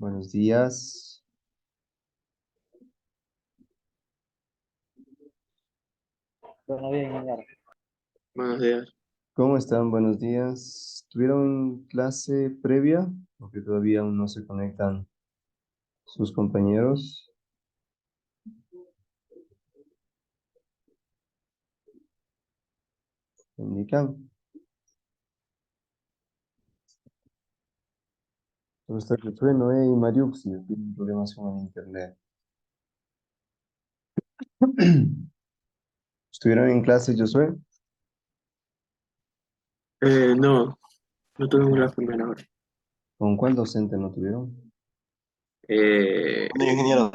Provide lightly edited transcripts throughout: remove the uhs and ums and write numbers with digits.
Buenos días. Bueno, bien, ingeniero. Buenos días. ¿Cómo están? Buenos días. ¿Tuvieron clase previa? Porque todavía aún no se conectan sus compañeros. Indican. Solo está Josué, Noé y Mariuxi. Tienen problemas con el internet. ¿Estuvieron en clase, Josué? No, no tuvimos la primera hora. ¿Con cuál docente no tuvieron? Ingeniero.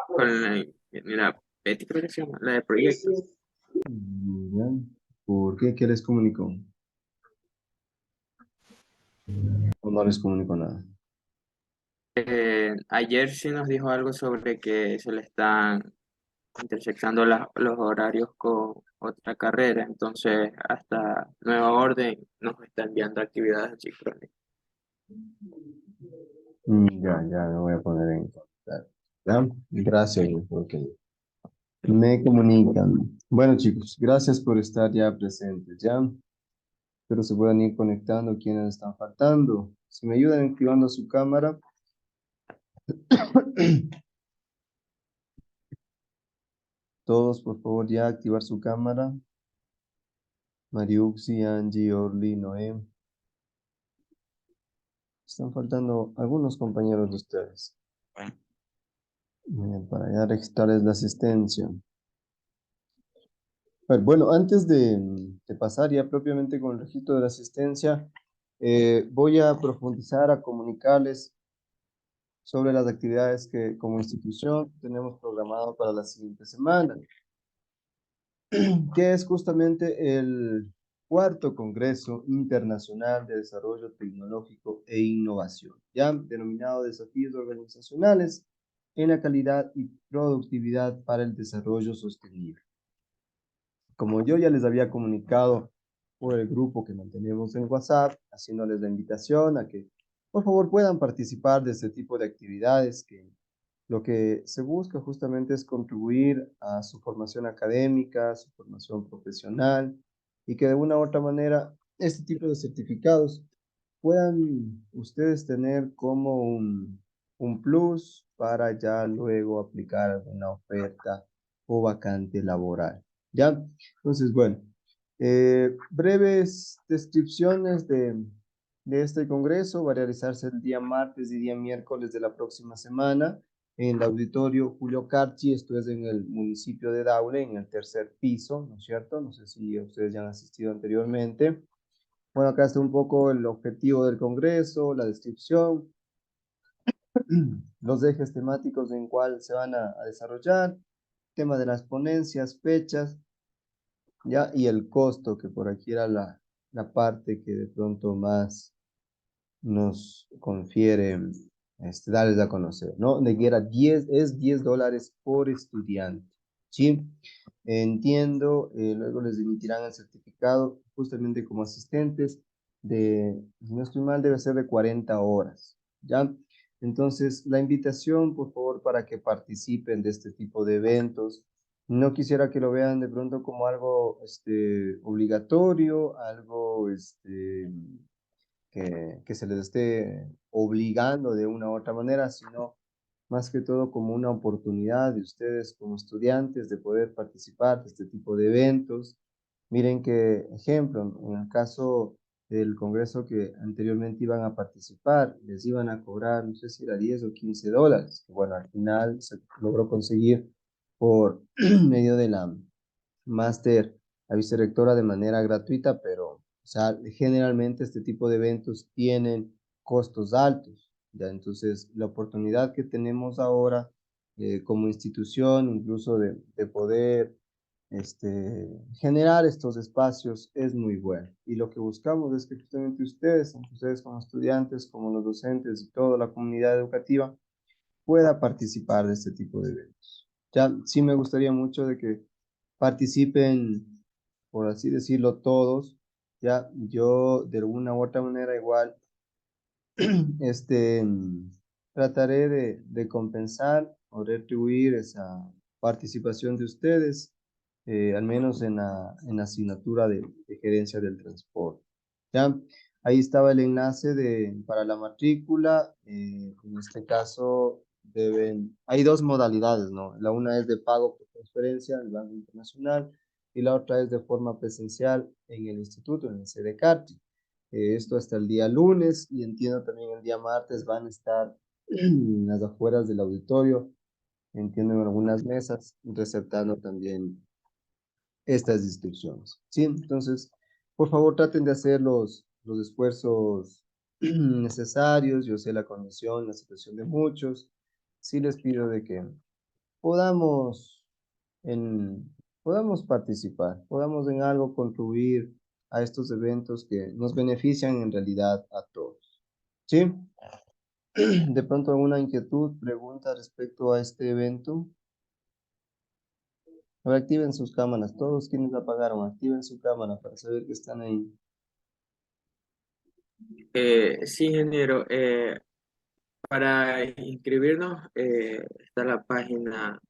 Con la Betty, creo que se llama, la de proyectos. Ya. ¿Por qué? ¿Qué les comunicó? ¿O no les comunicó nada? Ayer sí nos dijo algo sobre que se le están intersectando los horarios con otra carrera, entonces hasta nueva orden nos está enviando actividades asíncronas. Ya, me voy a poner en contacto. ¿Ya? Gracias, porque me comunican. Bueno, chicos, gracias por estar ya presentes, ¿ya? Espero se puedan ir conectando quienes están faltando. Si me ayudan activando su cámara. Todos, por favor, ya activar su cámara. Mariuxi, Angie, Orly, Noé. Están faltando algunos compañeros de ustedes. Para ya registrarles la asistencia. Bueno, antes de pasar ya propiamente con el registro de la asistencia, voy a profundizar, a comunicarles sobre las actividades que como institución tenemos programado para la siguiente semana, que es justamente el cuarto Congreso Internacional de Desarrollo Tecnológico e Innovación, ya denominado Desafíos Organizacionales en la Calidad y Productividad para el Desarrollo Sostenible. Como yo ya les había comunicado por el grupo que mantenemos en WhatsApp, haciéndoles la invitación a que por favor puedan participar de este tipo de actividades que lo que se busca justamente es contribuir a su formación académica, su formación profesional y que de una u otra manera este tipo de certificados puedan ustedes tener como un plus para ya luego aplicar alguna oferta o vacante laboral. ¿Ya? Entonces, bueno, breves descripciones de este congreso va a realizarse el día martes y día miércoles de la próxima semana en el auditorio Julio Carchi, esto es en el municipio de Daule, en el tercer piso, ¿no es cierto? No sé si ustedes ya han asistido anteriormente. Bueno, acá está un poco el objetivo del congreso, la descripción, los ejes temáticos en cuál se van a desarrollar, tema de las ponencias, fechas, ¿ya? Y el costo, que por aquí era la parte que de pronto más nos confiere darles a conocer, ¿no? De que era 10, es $10 por estudiante, ¿sí? Entiendo, luego les emitirán el certificado justamente como asistentes si no estoy mal, debe ser de 40 horas, ¿ya? Entonces, la invitación, por favor, para que participen de este tipo de eventos. No quisiera que lo vean de pronto como algo obligatorio, algo que se les esté obligando de una u otra manera, sino más que todo como una oportunidad de ustedes como estudiantes de poder participar de este tipo de eventos. Miren que, ejemplo, en el caso del congreso que anteriormente iban a participar, les iban a cobrar, no sé si era 10 o $15, que bueno, al final se logró conseguir por medio de la máster a vicerrectora de manera gratuita, pero o sea, generalmente este tipo de eventos tienen costos altos, ¿ya? Entonces, la oportunidad que tenemos ahora como institución, incluso de poder generar estos espacios es muy buena. Y lo que buscamos es que justamente ustedes como estudiantes, como los docentes y toda la comunidad educativa, pueda participar de este tipo de eventos. Ya, sí me gustaría mucho de que participen, por así decirlo, todos. Ya, yo de alguna u otra manera igual, este, trataré de compensar o retribuir esa participación de ustedes, al menos en la asignatura de gerencia del transporte. ¿Ya? Ahí estaba el enlace para la matrícula. En este caso, hay dos modalidades, ¿no? La una es de pago por transferencia en el Banco Internacional y la otra es de forma presencial en el instituto, en el CDCARTI. Esto hasta el día lunes, y entiendo también el día martes van a estar en las afueras del auditorio, entiendo en algunas mesas, receptando también estas instrucciones. ¿Sí? Entonces, por favor, traten de hacer los esfuerzos necesarios. Yo sé la condición, la situación de muchos. Sí les pido de que podamos, en, podamos participar, podamos en algo contribuir a estos eventos que nos benefician en realidad a todos. ¿Sí? De pronto alguna inquietud, pregunta respecto a este evento. A ver, activen sus cámaras. Todos quienes apagaron, activen su cámara para saber que están ahí. Sí, ingeniero, para inscribirnos está la página.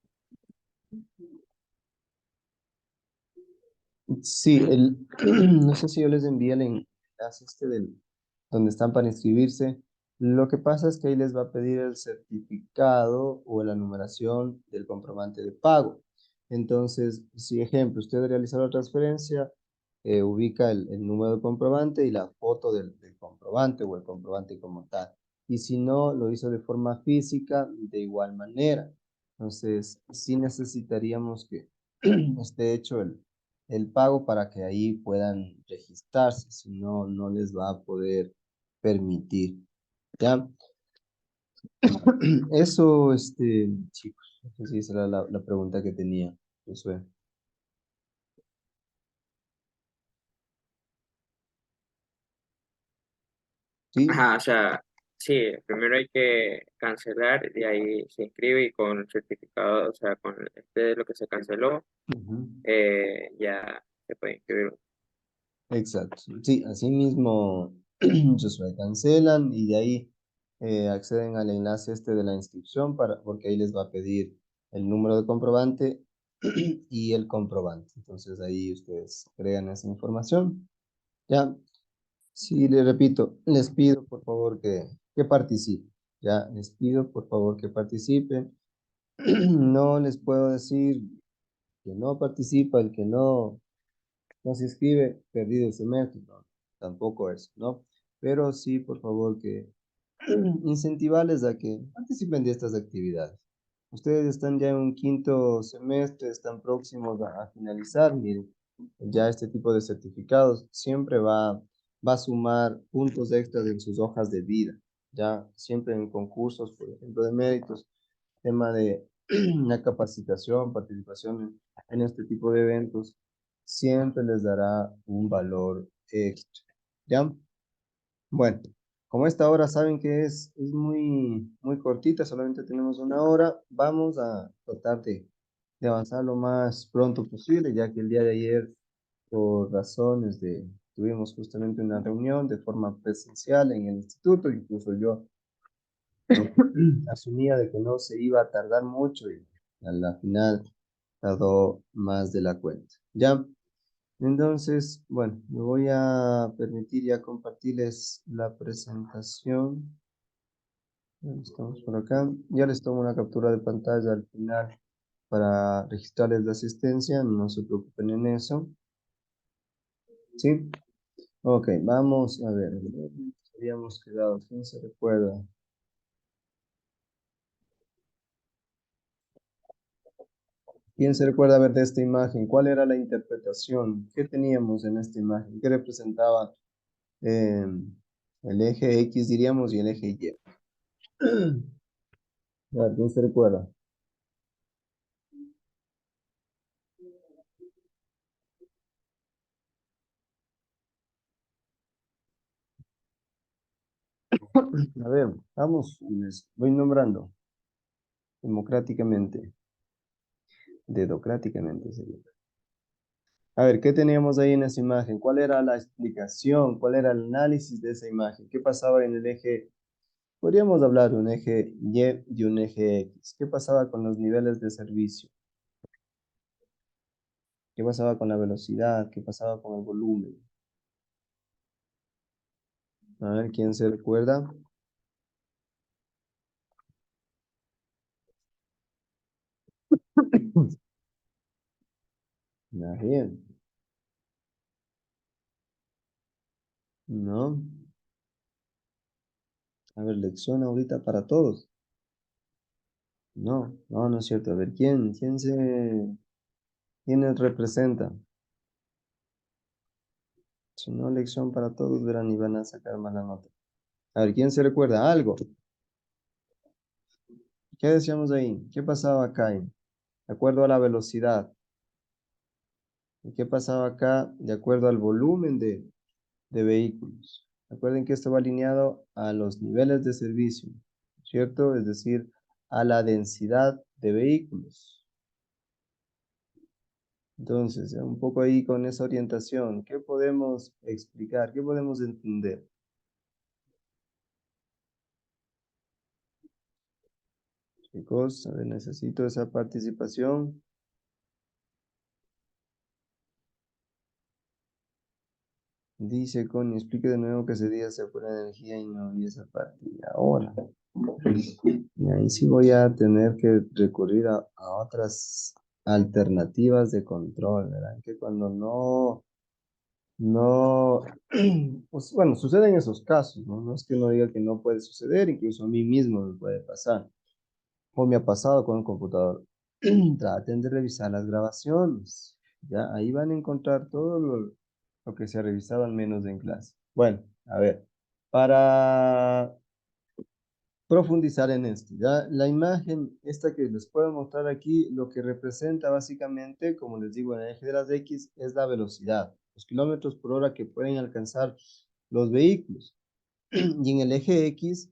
Sí, no sé si yo les envié el enlace donde están para inscribirse. Lo que pasa es que ahí les va a pedir el certificado o la numeración del comprobante de pago. Entonces, si ejemplo, usted realiza la transferencia, ubica el número de comprobante y la foto del comprobante o el comprobante como tal. Y si no, lo hizo de forma física, de igual manera. Entonces, sí necesitaríamos que esté hecho el pago para que ahí puedan registrarse, si no, no les va a poder permitir. ¿Ya? Eso, chicos, no sé si esa era la pregunta que tenía. Eso es. ¿Sí? Ajá, o sea, sí, primero hay que cancelar y ahí se inscribe y con el certificado, o sea, con este de lo que se canceló, Ujú. ya se puede inscribir. Exacto. Sí, así mismo se cancelan y de ahí acceden al enlace de la inscripción porque ahí les va a pedir el número de comprobante y el comprobante. Entonces ahí ustedes crean esa información. Ya, sí, les repito, les pido por favor que participen. Ya, les pido por favor que participen. No les puedo decir que no participa, el que no se inscribe, perdido el semestre, no, tampoco eso, ¿no? Pero sí, por favor, que incentivarles a que participen de estas actividades. Ustedes están ya en un quinto semestre, están próximos a finalizar, miren, ya este tipo de certificados siempre va a sumar puntos extras en sus hojas de vida, ya siempre en concursos, por ejemplo, de méritos, tema de la capacitación, participación en este tipo de eventos, siempre les dará un valor extra, ¿ya? Bueno, como esta hora saben que es muy cortita, solamente tenemos una hora, vamos a tratar de avanzar lo más pronto posible, ya que el día de ayer, por razones tuvimos justamente una reunión de forma presencial en el instituto, incluso yo asumía de que no se iba a tardar mucho y a la final tardó más de la cuenta. ¿Ya? Entonces, bueno, me voy a permitir ya compartirles la presentación. Ya estamos por acá. Ya les tomo una captura de pantalla al final para registrarles la asistencia. No se preocupen en eso. ¿Sí? Ok, vamos a ver. Habíamos quedado. ¿Quién se recuerda? ¿Quién se recuerda ver de esta imagen? ¿Cuál era la interpretación? ¿Qué teníamos en esta imagen? ¿Qué representaba eh, el eje X, diríamos, y el eje Y? A ver, ¿quién se recuerda? A ver, vamos, les voy nombrando democráticamente, dedocráticamente sería. A ver, ¿qué teníamos ahí en esa imagen? ¿Cuál era la explicación? ¿Cuál era el análisis de esa imagen? ¿Qué pasaba en el eje Podríamos hablar de un eje Y y un eje X. ¿Qué pasaba con los niveles de servicio? ¿Qué pasaba con la velocidad? ¿Qué pasaba con el volumen? A ver, ¿quién se recuerda? Bien. No. A ver, lección ahorita para todos. No es cierto. A ver, ¿quiénes representan? Si no, lección para todos, verán y van a sacar mala nota. A ver, ¿quién se recuerda algo? ¿Qué decíamos ahí? ¿Qué pasaba acá? De acuerdo a la velocidad. ¿Y qué pasaba acá? De acuerdo al volumen de vehículos. Recuerden que esto va alineado a los niveles de servicio, ¿cierto? Es decir, a la densidad de vehículos. Entonces, un poco ahí con esa orientación, ¿qué podemos explicar? ¿Qué podemos entender? Chicos, a ver, necesito esa participación. Dice Connie, explique de nuevo que ese día se fue la energía y no vi esa parte. Y ahora, y ahí sí voy a tener que recurrir a otras alternativas de control, ¿verdad? Que cuando no, pues, bueno, suceden esos casos, ¿no? No es que no diga que no puede suceder, incluso a mí mismo me puede pasar. O me ha pasado con un computador. Traten de revisar las grabaciones. Ya ahí van a encontrar todo lo que se ha revisado al menos en clase. Bueno, a ver, para profundizar en esto, ya la imagen esta que les puedo mostrar aquí, lo que representa básicamente, como les digo, en el eje de las X, es la velocidad, los kilómetros por hora que pueden alcanzar los vehículos. Y en el eje X,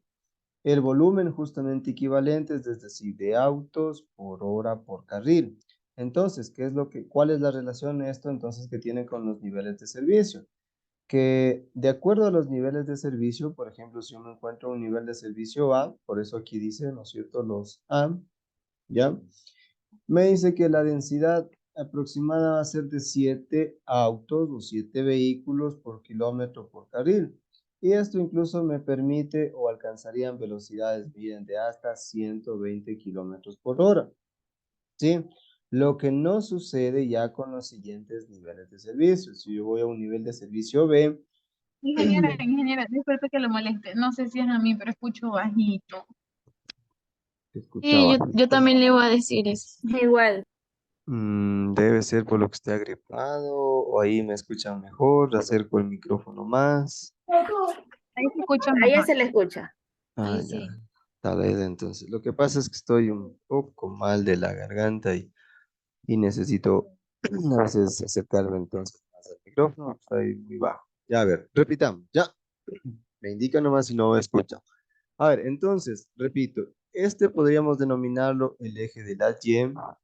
el volumen justamente equivalente, es decir, de autos por hora por carril. Entonces, ¿cuál es la relación esto entonces que tiene con los niveles de servicio? Que de acuerdo a los niveles de servicio, por ejemplo, si uno encuentra un nivel de servicio A, por eso aquí dice, ¿no es cierto?, los A, ¿ya? Me dice que la densidad aproximada va a ser de 7 autos o 7 vehículos por kilómetro por carril. Y esto incluso me permite o alcanzarían velocidades, miren, de hasta 120 kilómetros por hora. ¿Sí? Lo que no sucede ya con los siguientes niveles de servicio. Si yo voy a un nivel de servicio B, Ingeniera, disculpe que lo moleste. No sé si es a mí, pero escucho bajito. escuchaba. Sí, yo también le iba a decir eso. Igual, Debe ser por lo que esté agripado, o ahí me escuchan mejor, acerco el micrófono más. Ahí se escucha a ella mejor. se le escucha. Ah, Ahí ya. sí. Tal vez entonces. Lo que pasa es que estoy un poco mal de la garganta y necesito a veces acercarme entonces más al micrófono. Estoy muy bajo. Ya, a ver, repitamos. Ya. Me indica nomás si no me escucha. A ver, entonces, repito, este podríamos denominarlo el eje de las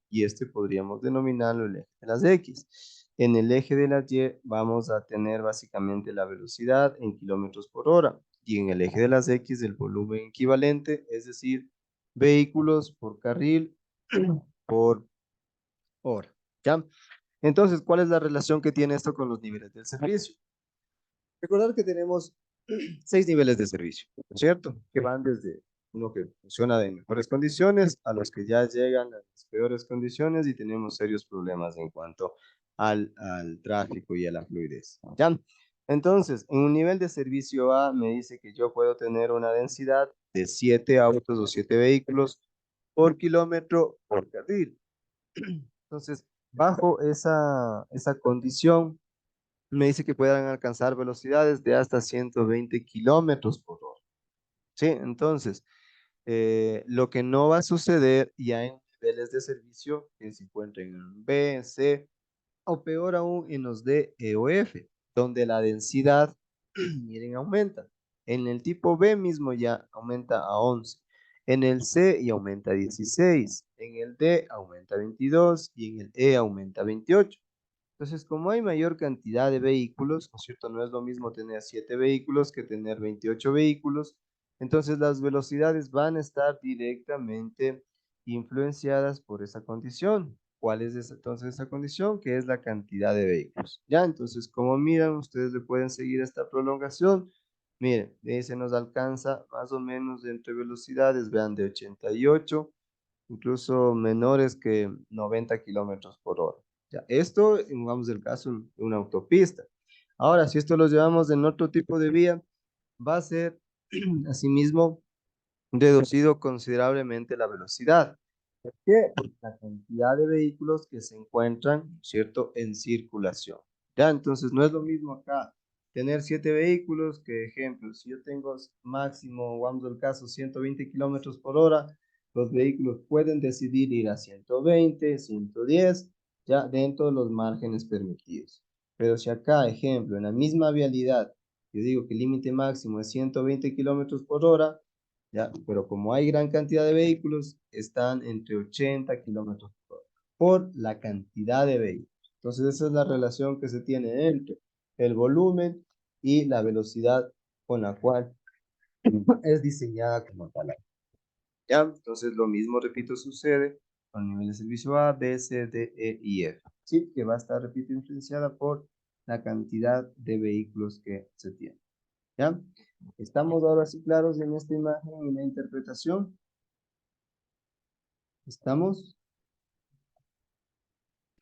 Y este podríamos denominarlo el eje de las X. En el eje de las Y vamos a tener básicamente la velocidad en kilómetros por hora y en el eje de las X el volumen equivalente, es decir, vehículos por carril por hora. ¿Ya? Entonces, ¿cuál es la relación que tiene esto con los niveles del servicio? Recordar que tenemos 6 niveles de servicio, ¿no es cierto? Que van desde uno que funciona en mejores condiciones a los que ya llegan a las peores condiciones y tenemos serios problemas en cuanto al tráfico y a la fluidez. ¿Ya? Entonces, en un nivel de servicio A me dice que yo puedo tener una densidad de 7 autos o 7 vehículos por kilómetro por carril. Entonces, bajo esa condición, me dice que puedan alcanzar velocidades de hasta 120 kilómetros por hora. ¿Sí? Entonces, lo que no va a suceder ya en niveles de servicio que se encuentren en B, C, o peor aún en los D, E o F, donde la densidad, miren, aumenta. En el tipo B mismo ya aumenta a 11. En el C y aumenta a 16. En el D aumenta a 22 y en el E aumenta a 28. Entonces, como hay mayor cantidad de vehículos, ¿no es cierto? No es lo mismo tener 7 vehículos que tener 28 vehículos. Entonces las velocidades van a estar directamente influenciadas por esa condición. ¿Cuál es entonces esa condición? Que es la cantidad de vehículos. Ya, entonces como miran, ustedes le pueden seguir esta prolongación. Miren, ahí se nos alcanza más o menos entre velocidades, vean, de 88, incluso menores que 90 kilómetros por hora. Ya, esto, vamos el caso de una autopista. Ahora, si esto lo llevamos en otro tipo de vía, va a ser asimismo reducido considerablemente la velocidad. ¿Por qué? Por la cantidad de vehículos que se encuentran, ¿cierto?, en circulación. Ya, entonces no es lo mismo acá tener 7 vehículos que, ejemplo, si yo tengo máximo, vamos al caso, 120 kilómetros por hora, los vehículos pueden decidir ir a 120, 110, ya dentro de los márgenes permitidos. Pero si acá, ejemplo, en la misma vialidad, yo digo que el límite máximo es 120 kilómetros por hora, ¿ya? Pero como hay gran cantidad de vehículos, están entre 80 kilómetros por la cantidad de vehículos. Entonces, esa es la relación que se tiene entre el volumen y la velocidad con la cual es diseñada como tal. ¿Ya? Entonces, lo mismo, repito, sucede con el nivel de servicio A, B, C, D, E y F. ¿Sí? Que va a estar, repito, influenciada por la cantidad de vehículos que se tienen. ¿Ya? ¿Estamos ahora sí claros en esta imagen y en la interpretación? ¿Estamos?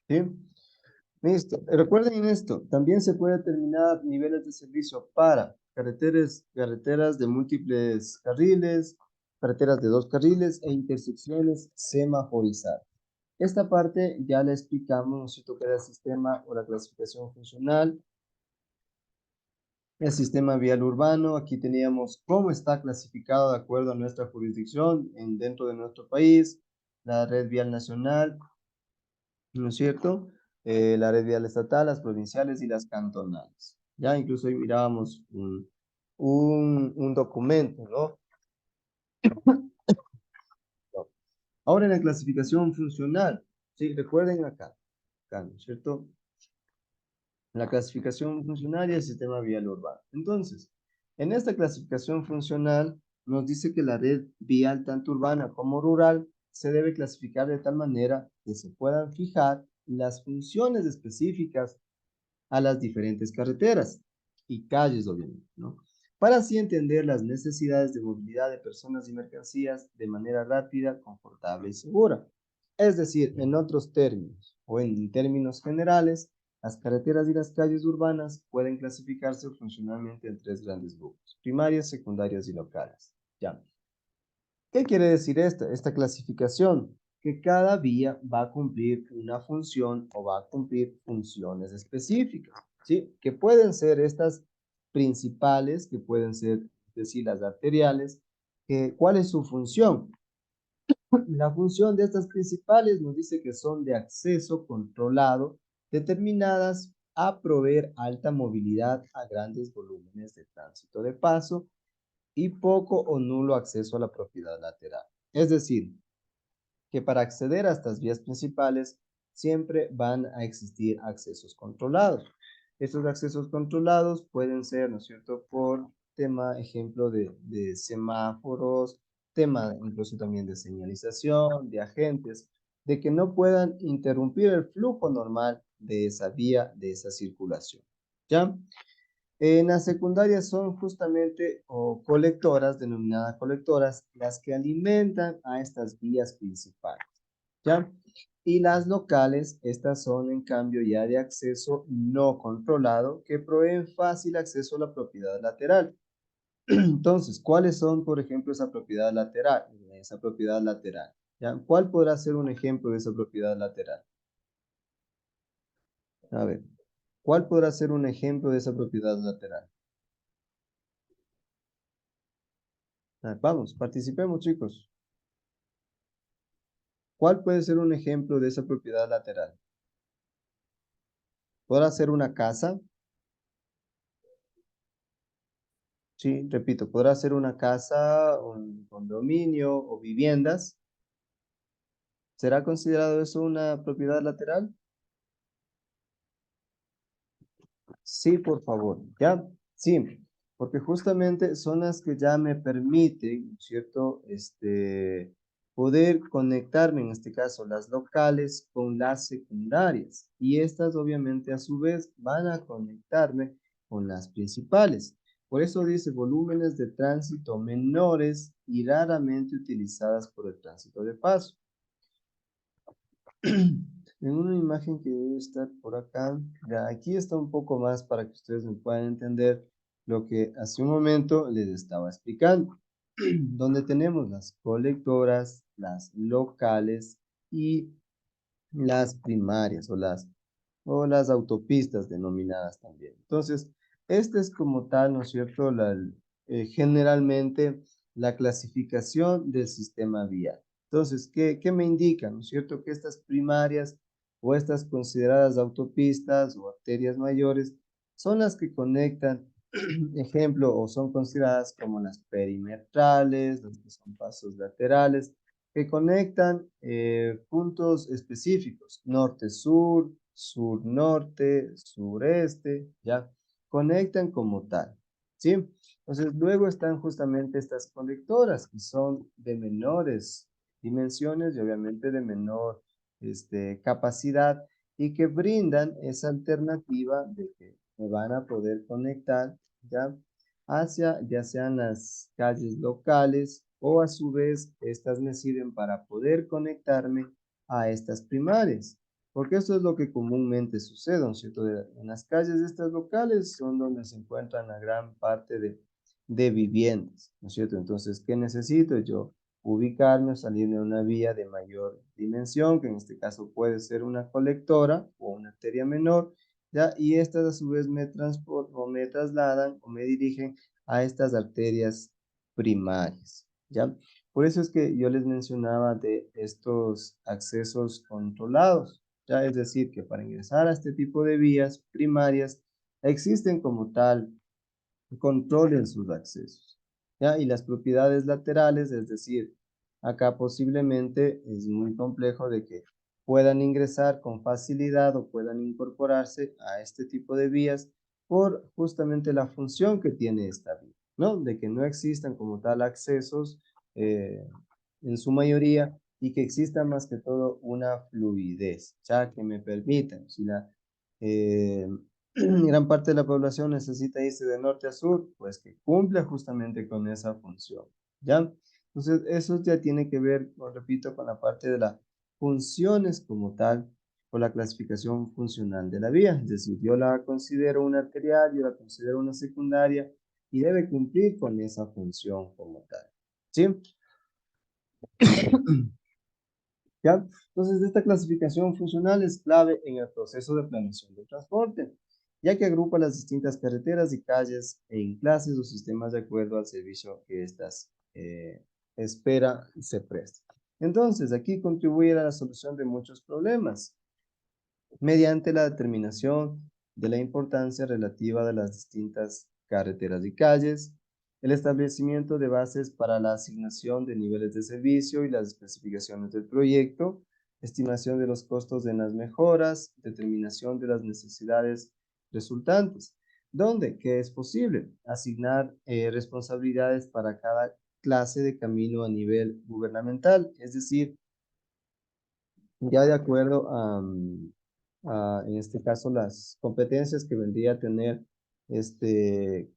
¿Sí? Listo. Recuerden esto, también se puede determinar niveles de servicio para carreteras de múltiples carriles, carreteras de 2 carriles e intersecciones semaforizadas. Esta parte ya la explicamos, ¿no es cierto?, que era el sistema o la clasificación funcional. El sistema vial urbano, aquí teníamos cómo está clasificado de acuerdo a nuestra jurisdicción dentro de nuestro país, la red vial nacional, ¿no es cierto? La red vial estatal, las provinciales y las cantonales. Ya incluso ahí mirábamos un documento, ¿no? Ahora en la clasificación funcional, ¿sí? Recuerden acá, ¿no es cierto? La clasificación funcional y el sistema vial urbano. Entonces, en esta clasificación funcional nos dice que la red vial tanto urbana como rural se debe clasificar de tal manera que se puedan fijar las funciones específicas a las diferentes carreteras y calles, obviamente, ¿no? Para así entender las necesidades de movilidad de personas y mercancías de manera rápida, confortable y segura. Es decir, en otros términos, o en términos generales, las carreteras y las calles urbanas pueden clasificarse funcionalmente en 3 grandes grupos: primarias, secundarias y locales. Ya. ¿Qué quiere decir esta clasificación? Que cada vía va a cumplir una función o va a cumplir funciones específicas, ¿sí? Que pueden ser estas principales, que pueden ser, es decir, las arteriales. ¿Cuál es su función? La función de estas principales nos dice que son de acceso controlado, determinadas a proveer alta movilidad a grandes volúmenes de tránsito de paso y poco o nulo acceso a la propiedad lateral. Es decir, que para acceder a estas vías principales siempre van a existir accesos controlados. Estos accesos controlados pueden ser, ¿no es cierto?, por tema, ejemplo, de semáforos, tema incluso también de señalización, de agentes, de que no puedan interrumpir el flujo normal de esa vía, de esa circulación. ¿Ya? En las secundarias son justamente colectoras, denominadas colectoras, las que alimentan a estas vías principales, ¿ya? Y las locales, estas son en cambio ya de acceso no controlado, que proveen fácil acceso a la propiedad lateral. Entonces, ¿cuáles son, por ejemplo, esa propiedad lateral? Esa propiedad lateral, ¿ya? ¿Cuál podrá ser un ejemplo de esa propiedad lateral? A ver, ¿cuál podrá ser un ejemplo de esa propiedad lateral? Vamos, participemos, chicos. ¿Cuál puede ser un ejemplo de esa propiedad lateral? ¿Podrá ser una casa? Sí, repito, podrá ser una casa, un condominio o viviendas. ¿Será considerado eso una propiedad lateral? Sí, por favor. ¿Ya? Sí. porque justamente son las que ya me permiten, ¿no es cierto?, poder conectarme, en este caso, las locales con las secundarias. Y estas, obviamente, a su vez, van a conectarme con las principales. Por eso dice volúmenes de tránsito menores y raramente utilizadas por el tránsito de paso. En una imagen que debe estar por acá, ya aquí está un poco más para que ustedes me puedan entender lo que hace un momento les estaba explicando, donde tenemos las colectoras, las locales y las primarias o las autopistas denominadas también. Entonces, este es como tal, ¿no es cierto?, generalmente la clasificación del sistema vial. Entonces, ¿qué me indica? ¿No es cierto? Que estas primarias o estas consideradas autopistas o arterias mayores son las que conectan, ejemplo, o son consideradas como las perimetrales, las que son pasos laterales, que conectan puntos específicos, norte-sur, sur-norte, sureste, ¿ya? Conectan como tal, ¿sí? Entonces, luego están justamente estas conectoras, que son de menores dimensiones y obviamente de menor capacidad, y que brindan esa alternativa de que me van a poder conectar, ¿ya? Hacia ya sean las calles locales o a su vez estas me sirven para poder conectarme a estas primarias. Porque eso es lo que comúnmente sucede, ¿no es cierto? En las calles de estas locales son donde se encuentran la gran parte de viviendas, ¿no es cierto? Entonces, ¿qué necesito? Yo ubicarme o salir de una vía de mayor dimensión, que en este caso puede ser una colectora o una arteria menor, ¿ya? Y estas a su vez me transportan o me trasladan o me dirigen a estas arterias primarias, ¿ya? Por eso es que yo les mencionaba de estos accesos controlados, ¿ya? Es decir, que para ingresar a este tipo de vías primarias existen como tal control en sus accesos, ¿ya? Y las propiedades laterales, es decir, acá posiblemente es muy complejo de que puedan ingresar con facilidad o puedan incorporarse a este tipo de vías por justamente la función que tiene esta vía, ¿no? De que no existan como tal accesos en su mayoría y que exista más que todo una fluidez, ya que me permitan, si la eh, gran parte de la población necesita irse de norte a sur, pues que cumpla justamente con esa función, ¿ya? Entonces, eso ya tiene que ver, lo repito, con la parte de las funciones como tal, o la clasificación funcional de la vía, es decir, yo la considero una arterial, yo la considero una secundaria, y debe cumplir con esa función como tal, ¿sí? ¿Ya? Entonces, esta clasificación funcional es clave en el proceso de planeación del transporte, ya que agrupa las distintas carreteras y calles en clases o sistemas de acuerdo al servicio que éstas espera y se presta. Entonces, aquí contribuye a la solución de muchos problemas, mediante la determinación de la importancia relativa de las distintas carreteras y calles, el establecimiento de bases para la asignación de niveles de servicio y las especificaciones del proyecto, estimación de los costos de las mejoras, determinación de las necesidades resultantes, donde, que es posible, asignar responsabilidades para cada clase de camino a nivel gubernamental, es decir, ya de acuerdo en este caso, las competencias que vendría a tener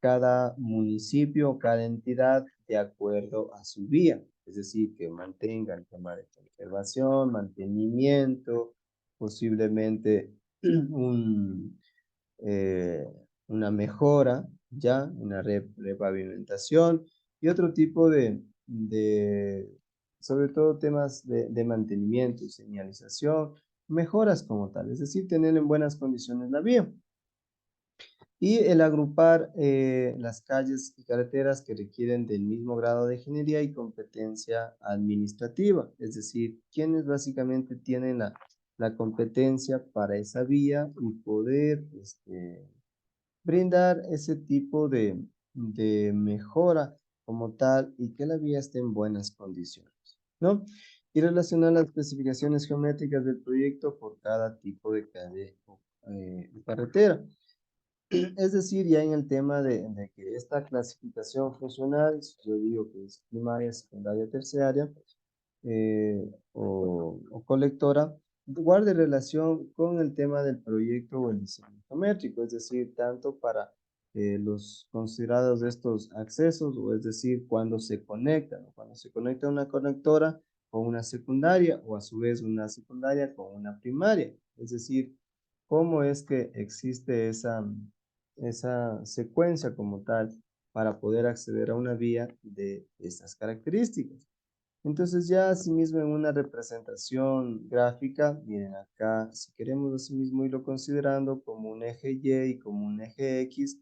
cada municipio o cada entidad de acuerdo a su vía, es decir, que mantenga el tema de conservación, mantenimiento, posiblemente un, eh, una mejora, ya, una repavimentación y otro tipo sobre todo temas de mantenimiento y señalización, mejoras como tal, es decir, tener en buenas condiciones la vía. Y el agrupar las calles y carreteras que requieren del mismo grado de ingeniería y competencia administrativa, es decir, quienes básicamente tienen la competencia para esa vía y poder brindar ese tipo de mejora como tal y que la vía esté en buenas condiciones, ¿no? Y relacionar las especificaciones geométricas del proyecto por cada tipo de calle o carretera. Es decir, ya en el tema de que esta clasificación funcional, yo digo que es primaria, secundaria, terciaria, o colectora, guarde relación con el tema del proyecto o el diseño geométrico, es decir, tanto para los considerados estos accesos, o es decir, cuando se conectan, cuando se conecta una conectora con una secundaria, o a su vez una secundaria con una primaria, es decir, cómo es que existe esa secuencia como tal para poder acceder a una vía de estas características. Entonces ya asimismo en una representación gráfica, miren acá, si queremos asimismo irlo considerando como un eje Y y como un eje X,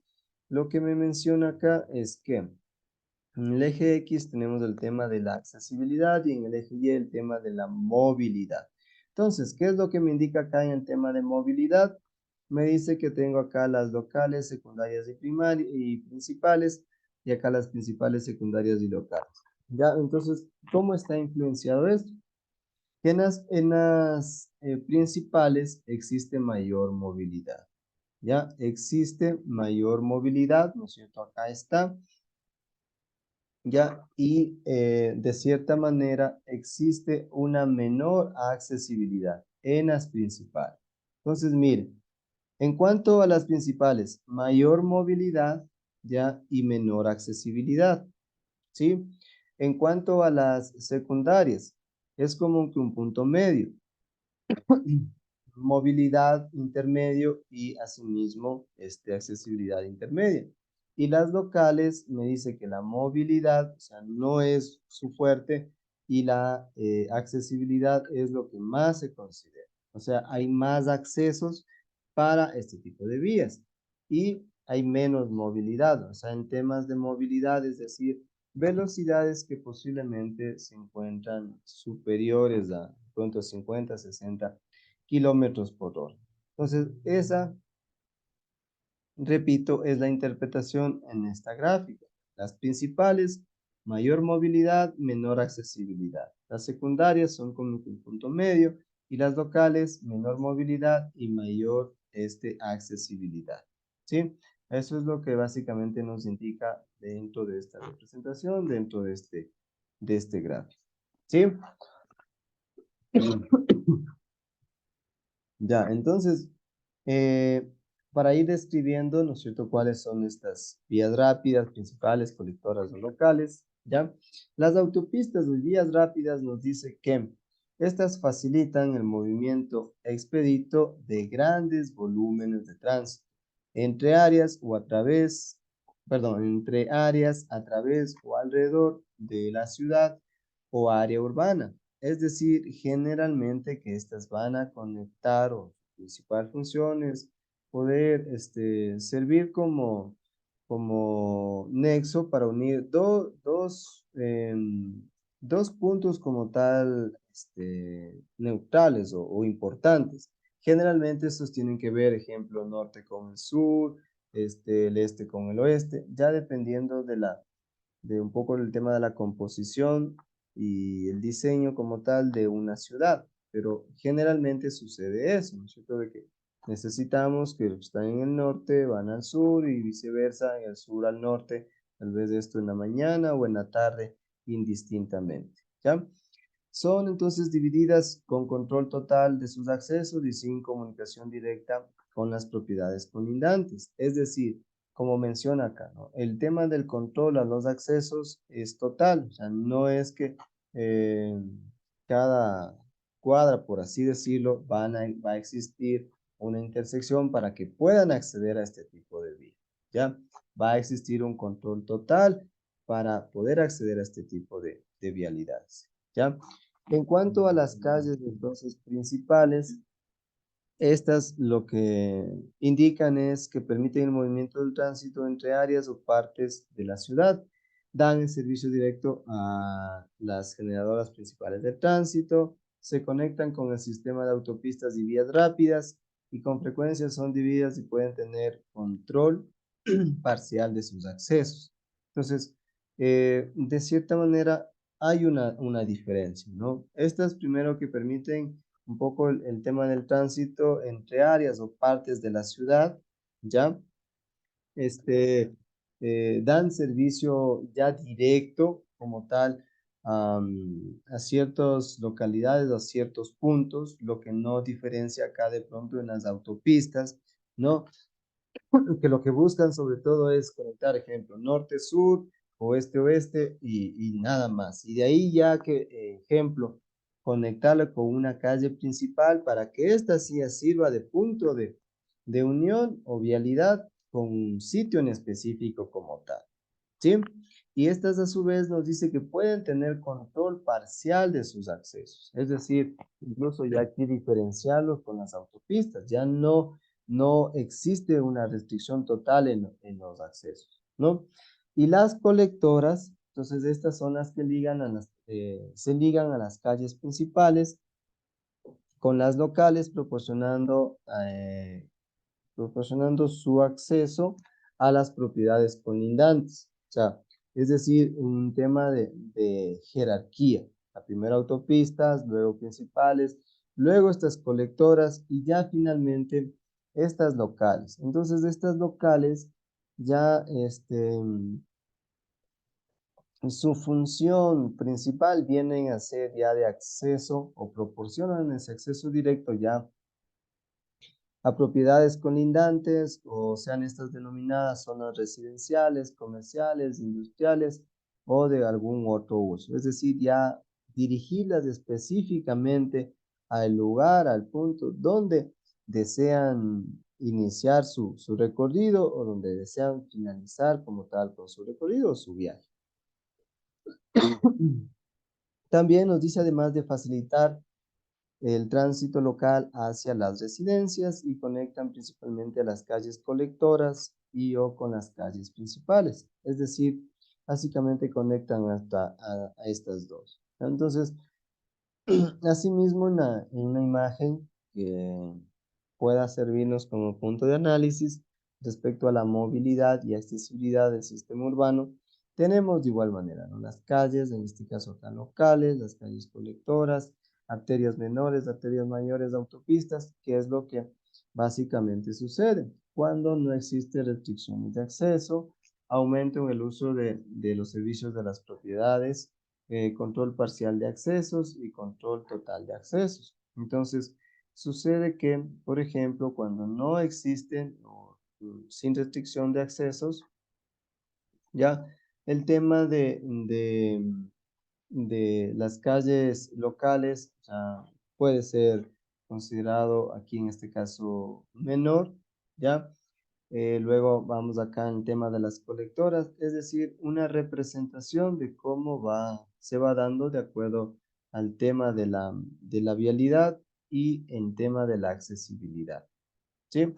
lo que me menciona acá es que en el eje X tenemos el tema de la accesibilidad y en el eje Y el tema de la movilidad. Entonces, ¿qué es lo que me indica acá en el tema de movilidad? Me dice que tengo acá las locales, secundarias y principales, y acá las principales, secundarias y locales. Ya, entonces, ¿cómo está influenciado esto? Que en las principales existe mayor movilidad. Ya, existe mayor movilidad, ¿no es cierto? Acá está. Ya, y de cierta manera existe una menor accesibilidad en las principales. Entonces, miren, en cuanto a las principales, mayor movilidad, ya, y menor accesibilidad. ¿Sí? En cuanto a las secundarias, es como que un punto medio. Movilidad intermedio y asimismo accesibilidad intermedia. Y las locales me dice que la movilidad, o sea, no es su fuerte y la accesibilidad es lo que más se considera. O sea, hay más accesos para este tipo de vías y hay menos movilidad. O sea, en temas de movilidad, es decir, velocidades que posiblemente se encuentran superiores a 50, 60 kilómetros por hora. Entonces, esa, repito, es la interpretación en esta gráfica. Las principales, mayor movilidad, menor accesibilidad. Las secundarias son como un punto medio y las locales, menor movilidad y mayor accesibilidad. ¿Sí? Eso es lo que básicamente nos indica dentro de esta representación, dentro de este gráfico. ¿Sí? Ya, entonces, eh, para ir describiendo, ¿no es cierto?, cuáles son estas vías rápidas, principales, colectoras o locales, ¿ya? Las autopistas o vías rápidas nos dice que estas facilitan el movimiento expedito de grandes volúmenes de tránsito entre áreas o a través, perdón, entre áreas, a través o alrededor de la ciudad o área urbana. Es decir, generalmente que estas van a conectar o su principal función es poder servir como nexo para unir dos puntos como tal neutrales o importantes. Generalmente estos tienen que ver, ejemplo, norte con el sur, el este con el oeste, ya dependiendo de un poco el tema de la composición y el diseño como tal de una ciudad. Pero generalmente sucede eso, ¿no es cierto? De que necesitamos que los que están en el norte van al sur y viceversa, en el sur al norte, tal vez esto en la mañana o en la tarde, indistintamente, ¿ya? Son entonces divididas con control total de sus accesos y sin comunicación directa con las propiedades colindantes. Es decir, como menciona acá, ¿no? El tema del control a los accesos es total, o sea, no es que eh, cada cuadra, por así decirlo, va a existir una intersección para que puedan acceder a este tipo de vía, ¿ya? Va a existir un control total para poder acceder a este tipo de vialidades, ¿ya? En cuanto a las calles entonces principales, estas lo que indican es que permiten el movimiento del tránsito entre áreas o partes de la ciudad, dan el servicio directo a las generadoras principales del tránsito, se conectan con el sistema de autopistas y vías rápidas y con frecuencia son divididas y pueden tener control parcial de sus accesos. Entonces, de cierta manera hay una diferencia, ¿no? Estas primero que permiten un poco el tema del tránsito entre áreas o partes de la ciudad, ¿ya? dan servicio ya directo como tal a ciertas localidades, a ciertos puntos, lo que no diferencia acá de pronto en las autopistas, ¿no? Que lo que buscan sobre todo es conectar, ejemplo, norte-sur, oeste-oeste y nada más. Y de ahí ya que, ejemplo, conectarlo con una calle principal para que ésta sí sirva de punto de unión o vialidad con un sitio en específico como tal. ¿Sí? Y estas a su vez nos dice que pueden tener control parcial de sus accesos. Es decir, incluso ya aquí diferenciarlos con las autopistas. Ya no existe una restricción total en los accesos, ¿no? Y las colectoras, entonces estas son las que ligan se ligan a las calles principales con las locales proporcionando su acceso a las propiedades colindantes. O sea, es decir, un tema de jerarquía. La primera autopistas, luego principales, luego estas colectoras y ya finalmente estas locales. Entonces, estas locales ya su función principal vienen a ser ya de acceso o proporcionan ese acceso directo ya a propiedades colindantes o sean estas denominadas zonas residenciales, comerciales, industriales o de algún otro uso. Es decir, ya dirigirlas específicamente al lugar, al punto donde desean iniciar su recorrido o donde desean finalizar como tal con su recorrido o su viaje. También nos dice además de facilitar el tránsito local hacia las residencias y conectan principalmente a las calles colectoras y o con las calles principales. Es decir, básicamente conectan hasta a estas dos. Entonces, asimismo, en una imagen que pueda servirnos como punto de análisis respecto a la movilidad y accesibilidad del sistema urbano, tenemos de igual manera, ¿no? Las calles, en este caso acá locales, las calles colectoras, arterias menores, arterias mayores, autopistas, que es lo que básicamente sucede cuando no existe restricciones de acceso, aumento en el uso de los servicios de las propiedades, control parcial de accesos y control total de accesos. Entonces, sucede que, por ejemplo, cuando no existen o sin restricción de accesos, ya el tema de las calles locales puede ser considerado aquí en este caso menor, ¿ya? Luego vamos acá en el tema de las colectoras, es decir, una representación de cómo se va dando de acuerdo al tema de la vialidad y en tema de la accesibilidad. ¿Sí?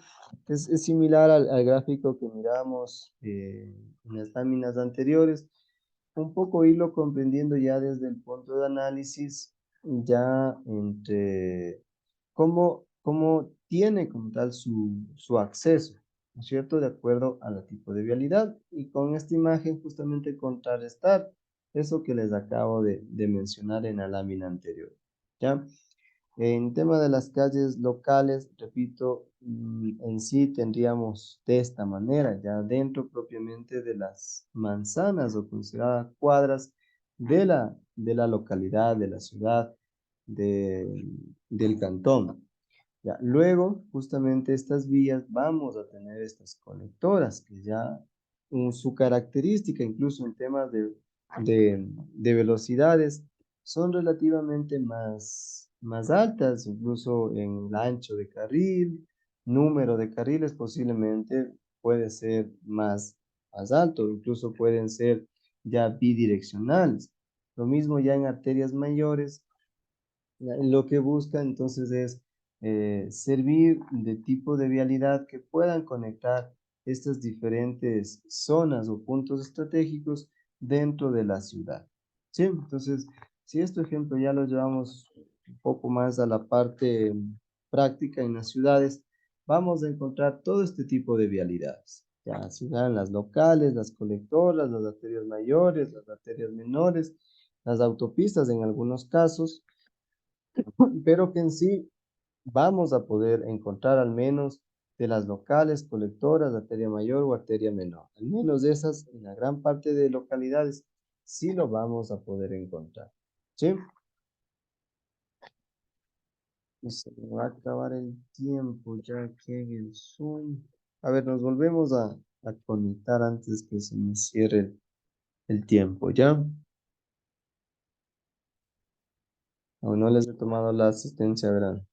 Es similar al gráfico que miramos en las láminas anteriores, un poco irlo comprendiendo ya desde el punto de análisis, ya entre cómo tiene como tal su acceso, ¿no es cierto? De acuerdo al tipo de vialidad. Y con esta imagen justamente contrarrestar eso que les acabo de mencionar en la lámina anterior, ¿ya? En tema de las calles locales, repito, en sí tendríamos de esta manera, ya dentro propiamente de las manzanas o consideradas cuadras de la localidad, de la ciudad, del cantón. Ya, luego, justamente estas vías vamos a tener estas conectoras, que ya su característica, incluso en temas de velocidades, son relativamente más altas, incluso en el ancho de carril, número de carriles posiblemente puede ser más alto, incluso pueden ser ya bidireccionales. Lo mismo ya en arterias mayores, lo que busca entonces es servir de tipo de vialidad que puedan conectar estas diferentes zonas o puntos estratégicos dentro de la ciudad. ¿Sí? Entonces, si este ejemplo ya lo llevamos un poco más a la parte práctica en las ciudades, vamos a encontrar todo este tipo de vialidades. Ya serán las locales, las colectoras, las arterias mayores, las arterias menores, las autopistas en algunos casos, pero que en sí vamos a poder encontrar al menos de las locales, colectoras, arteria mayor o arteria menor. Al menos de esas, en la gran parte de localidades, sí lo vamos a poder encontrar. ¿Sí? Y se me va a acabar el tiempo ya aquí en el Zoom. A ver, nos volvemos a conectar antes que se me cierre el tiempo, ¿ya? Aún no les he tomado la asistencia, verán.